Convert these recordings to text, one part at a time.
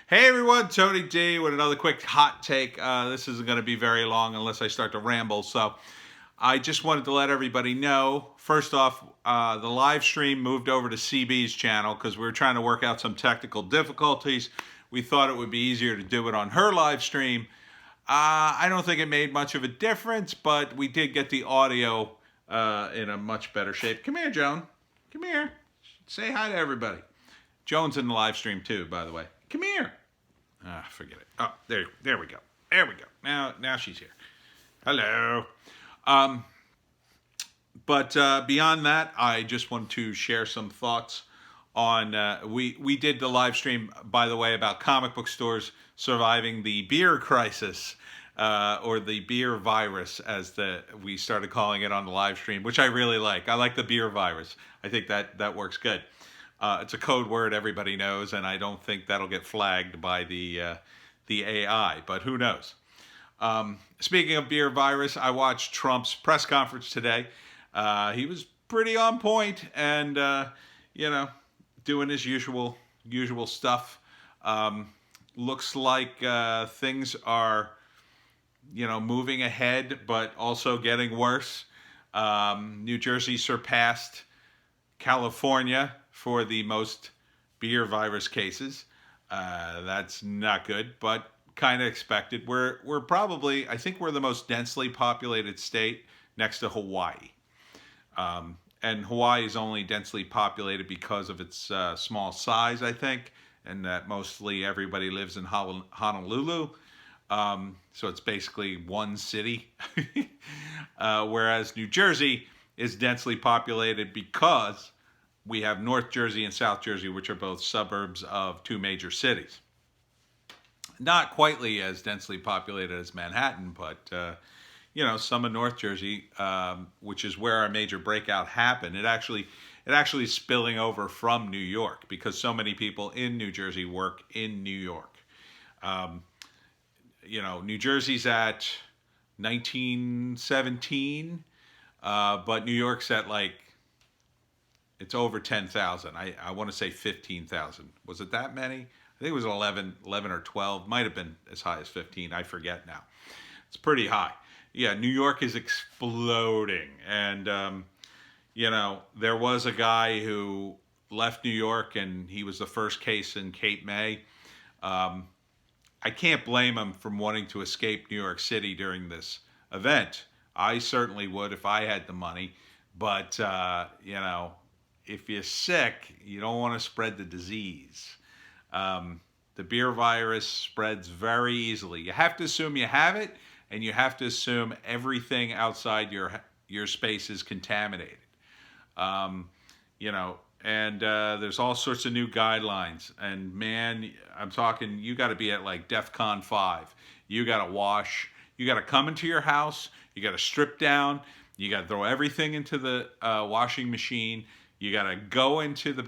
Hey everyone, Tony D with another quick hot take. This isn't going to be very long unless I start to ramble. So I just wanted to let everybody know. First off, the live stream moved over to CB's channel because we were trying to work out some technical difficulties. We thought it would be easier to do it on her live stream. I don't think it made much of a difference, but we did get the audio in a much better shape. Come here, Joan. Come here. Say hi to everybody. Joan's in the live stream too, by the way. Come here. Ah, forget it. Oh, there we go. There we go. Now she's here. Hello. Um, but beyond that, I just want to share some thoughts on. We did the live stream, by the way, about comic book stores surviving the beer crisis. Or the beer virus, as we started calling it on the live stream, which I really like. I like the beer virus. I think that works good. It's a code word everybody knows, and I don't think that'll get flagged by the AI, but who knows? Speaking of beer virus, I watched Trump's press conference today. He was pretty on point, and doing his usual stuff. Looks like things are moving ahead, but also getting worse. New Jersey surpassed California for the most beer virus cases. That's not good, but kind of expected. We're probably, I think we're the most densely populated state next to Hawaii. And Hawaii is only densely populated because of its small size, I think, and that mostly everybody lives in Honolulu. So it's basically one city. Whereas New Jersey is densely populated because we have North Jersey and South Jersey, which are both suburbs of two major cities. Not quite as densely populated as Manhattan, but some of North Jersey, which is where our major breakout happened, it actually is spilling over from New York because so many people in New Jersey work in New York. New Jersey's at 1917, but New York's at it's over 10,000. I want to say 15,000. Was it that many? I think it was 11 or 12. Might have been as high as 15. I forget now. It's pretty high. Yeah, New York is exploding. And, there was a guy who left New York, and he was the first case in Cape May. I can't blame him for wanting to escape New York City during this event. I certainly would if I had the money. But, if you're sick, you don't want to spread the disease. The beer virus spreads very easily. You have to assume you have it, and you have to assume everything outside your space is contaminated. And there's all sorts of new guidelines. And man, I'm talking, you got to be at DEFCON 5. You got to wash. You got to come into your house. You got to strip down. You got to throw everything into the washing machine. You got to go into the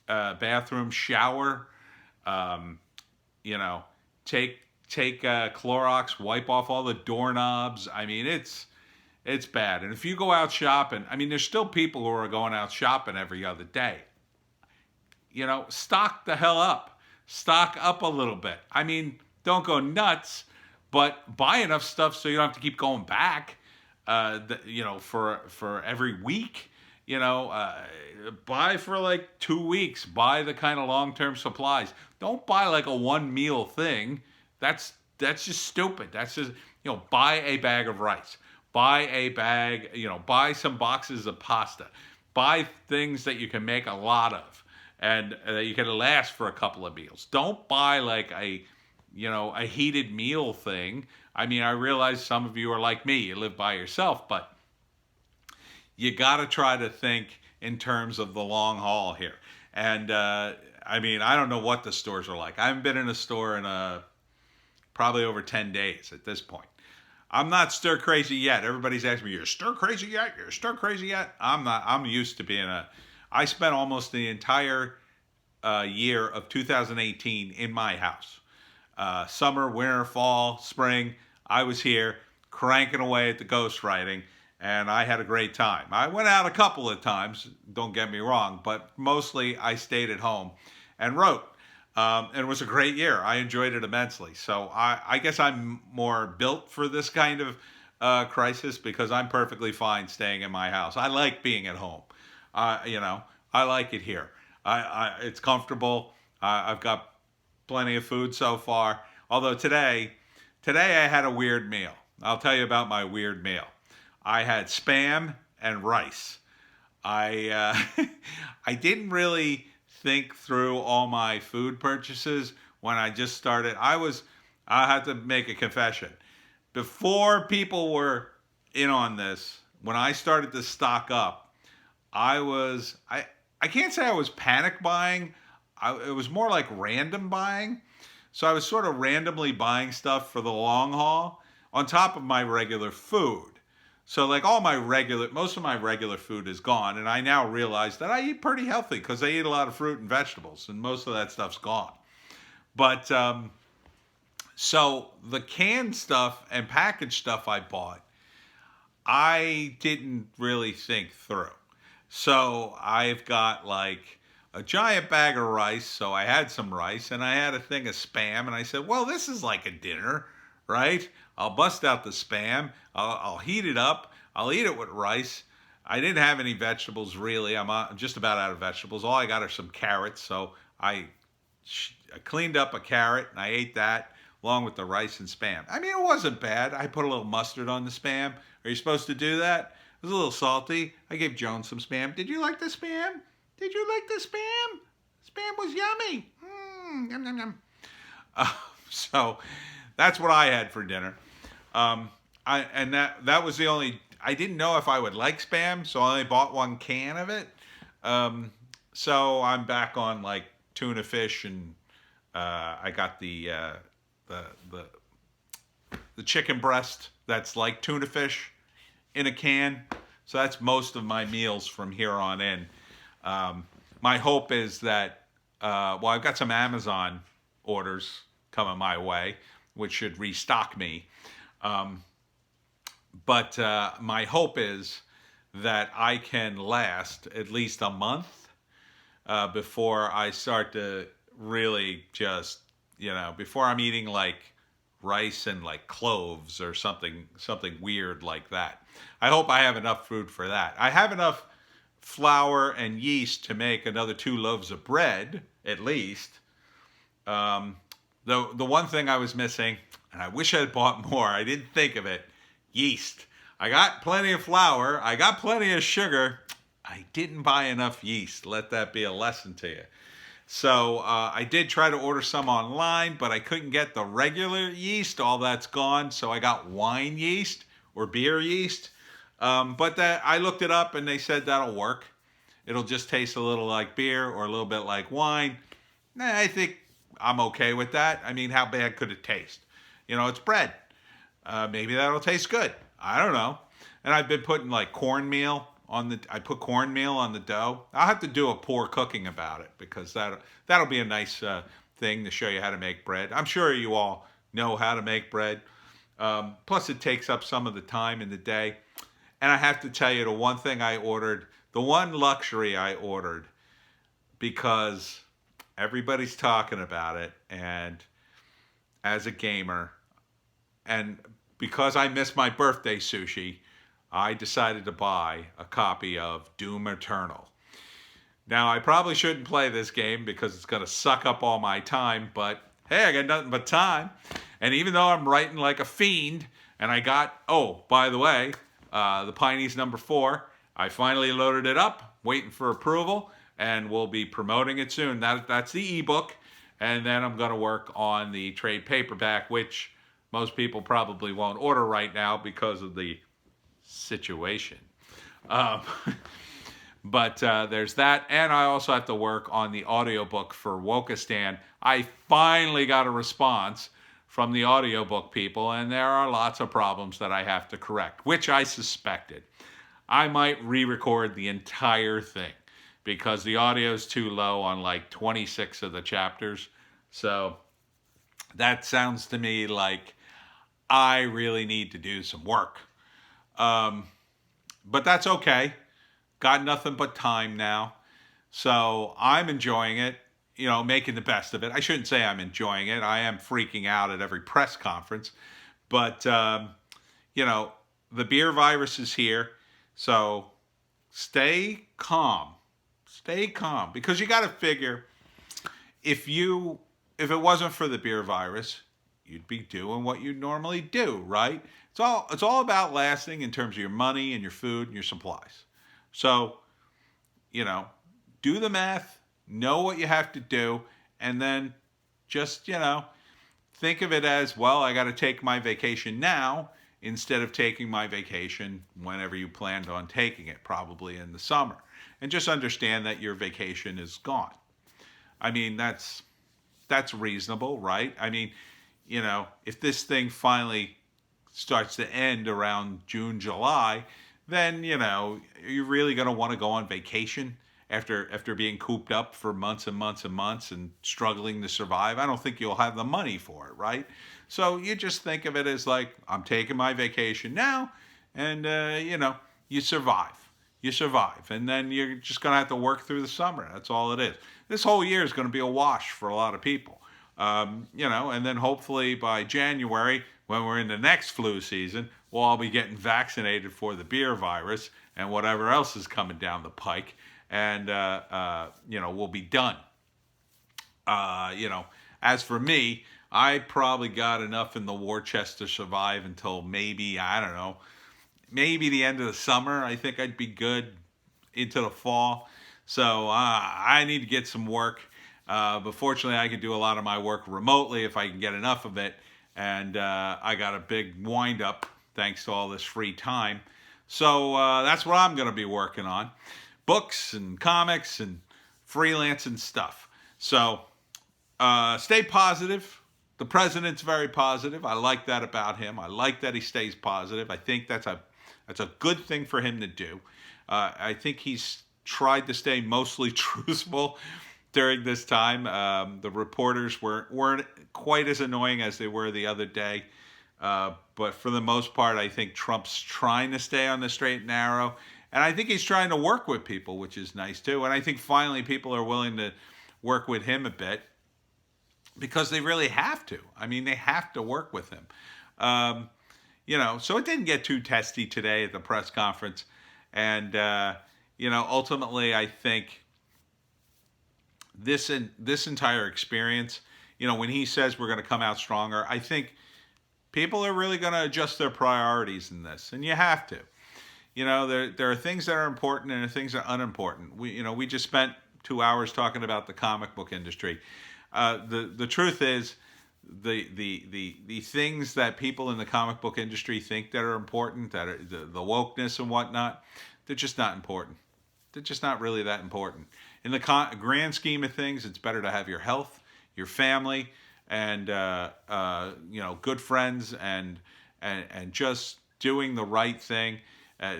bathroom, shower. Take Clorox, wipe off all the doorknobs. I mean, it's bad. And if you go out shopping, there's still people who are going out shopping every other day. Stock the hell up. Stock up a little bit. Don't go nuts, but buy enough stuff so you don't have to keep going back, for every week. Buy for 2 weeks. Buy the kind of long-term supplies. Don't buy a one meal thing. That's just stupid. That's just, buy a bag of rice. Buy a bag, buy some boxes of pasta. Buy things that you can make a lot of and that you can last for a couple of meals. Don't buy a heated meal thing. I realize some of you are like me. You live by yourself, but you got to try to think in terms of the long haul here. And, I don't know what the stores are like. I haven't been in a store in probably over 10 days at this point. I'm not stir crazy yet. Everybody's asking me, you're stir crazy yet? You're stir crazy yet? I'm not. I'm used to being I spent almost the entire year of 2018 in my house. Summer, winter, fall, spring, I was here cranking away at the ghostwriting, and I had a great time. I went out a couple of times, don't get me wrong, but mostly I stayed at home and wrote. And it was a great year. I enjoyed it immensely. So I guess I'm more built for this kind of crisis because I'm perfectly fine staying in my house. I like being at home. You know, I like it here. It's comfortable. I've got plenty of food so far. Although today I had a weird meal. I'll tell you about my weird meal. I had spam and rice. I didn't really think through all my food purchases when I just started. I had to make a confession. Before people were in on this, when I started to stock up, I can't say I was panic buying. It was more like random buying. So I was sort of randomly buying stuff for the long haul on top of my regular food. So like most of my regular food is gone, and I now realize that I eat pretty healthy because I eat a lot of fruit and vegetables, and most of that stuff's gone. But so the canned stuff and packaged stuff I bought, I didn't really think through. So I've got like a giant bag of rice. So I had some rice and I had a thing of spam. And I said, well, this is like a dinner, right? I'll bust out the spam. I'll heat it up. I'll eat it with rice. I didn't have any vegetables really. I'm just about out of vegetables. All I got are some carrots. So I cleaned up a carrot and I ate that along with the rice and spam. I mean, it wasn't bad. I put a little mustard on the spam. Are you supposed to do that? It was a little salty. I gave Joan some spam. Did you like the spam? Did you like the spam? Spam was yummy. Yum, yum, yum. So that's what I had for dinner. That was the only. I didn't know if I would like spam, so I only bought one can of it. So I'm back on like tuna fish, and I got the chicken breast that's like tuna fish in a can. So that's most of my meals from here on in. My hope is that, I've got some Amazon orders coming my way, which should restock me. But my hope is that I can last at least a month before I start to really just, before I'm eating like rice and like cloves or something weird like that. I hope I have enough food for that. I have enough flour and yeast to make another 2 loaves of bread, at least. The one thing I was missing, and I wish I had bought more, I didn't think of it, yeast. I got plenty of flour, I got plenty of sugar, I didn't buy enough yeast. Let that be a lesson to you. So I did try to order some online, but I couldn't get the regular yeast. All that's gone. So I got wine yeast or beer yeast. But I looked it up and they said that'll work. It'll just taste a little like beer or a little bit like wine. I think I'm okay with that. I mean, how bad could it taste? It's bread. Maybe that'll taste good. I don't know. And I've been putting like cornmeal I put cornmeal on the dough. I'll have to do a pour cooking about it because that'll be a nice thing to show you how to make bread. I'm sure you all know how to make bread. Plus it takes up some of the time in the day. And I have to tell you, the one luxury I ordered, because everybody's talking about it, and as a gamer, and because I missed my birthday sushi, I decided to buy a copy of Doom Eternal. Now, I probably shouldn't play this game because it's going to suck up all my time, but hey, I got nothing but time. And even though I'm writing like a fiend, and I got, by the way, the Pineys #4, I finally loaded it up, waiting for approval, and we'll be promoting it soon. That's the ebook, and then I'm going to work on the trade paperback, which most people probably won't order right now because of the situation. But there's that, and I also have to work on the audiobook for Wokistan. I finally got a response from the audiobook people, and there are lots of problems that I have to correct, which I suspected. I might re-record the entire thing because the audio is too low on like 26 of the chapters. So that sounds to me like I really need to do some work. But that's okay. Got nothing but time now. So I'm enjoying it. making the best of it. I shouldn't say I'm enjoying it. I am freaking out at every press conference. But, the beer virus is here. So stay calm. Stay calm. Because you got to figure, if it wasn't for the beer virus, you'd be doing what you normally do, right? It's all about lasting in terms of your money and your food and your supplies. So, do the math, know what you have to do, and then just, think of it as, well, I got to take my vacation now instead of taking my vacation whenever you planned on taking it, probably in the summer. And just understand that your vacation is gone. I mean, that's reasonable, right? I mean, if this thing finally starts to end around June, July, then, you're really going to want to go on vacation after being cooped up for months and months and months and struggling to survive. I don't think you'll have the money for it, right? So you just think of it as like, I'm taking my vacation now, and, you survive. You survive. And then you're just going to have to work through the summer. That's all it is. This whole year is going to be a wash for a lot of people. And then hopefully by January, when we're in the next flu season, we'll all be getting vaccinated for the beer virus and whatever else is coming down the pike. And, we'll be done. As for me, I probably got enough in the war chest to survive until maybe, I don't know, maybe the end of the summer. I think I'd be good into the fall. So I need to get some work. But fortunately, I can do a lot of my work remotely if I can get enough of it. And I got a big wind up thanks to all this free time. So that's what I'm going to be working on. Books and comics and freelance and stuff. So stay positive. The president's very positive. I like that about him. I like that he stays positive. I think that's a good thing for him to do. I think he's tried to stay mostly truthful during this time. The reporters weren't quite as annoying as they were the other day. But for the most part, I think Trump's trying to stay on the straight and narrow. And I think he's trying to work with people, which is nice too. And I think finally people are willing to work with him a bit because they really have to. I mean, they have to work with him. So it didn't get too testy today at the press conference. And, ultimately, I think this entire experience, when he says we're going to come out stronger, I think people are really going to adjust their priorities in this. And you have to. There are things that are important and there are things that are unimportant. We just spent 2 hours talking about the comic book industry. The truth is, the things that people in the comic book industry think that are important, that are the wokeness and whatnot, they're just not important. They're just not really that important. In the grand scheme of things, it's better to have your health, your family, and good friends, and just doing the right thing.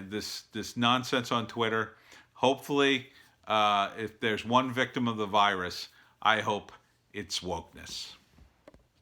This nonsense on Twitter. Hopefully, if there's one victim of the virus, I hope it's wokeness.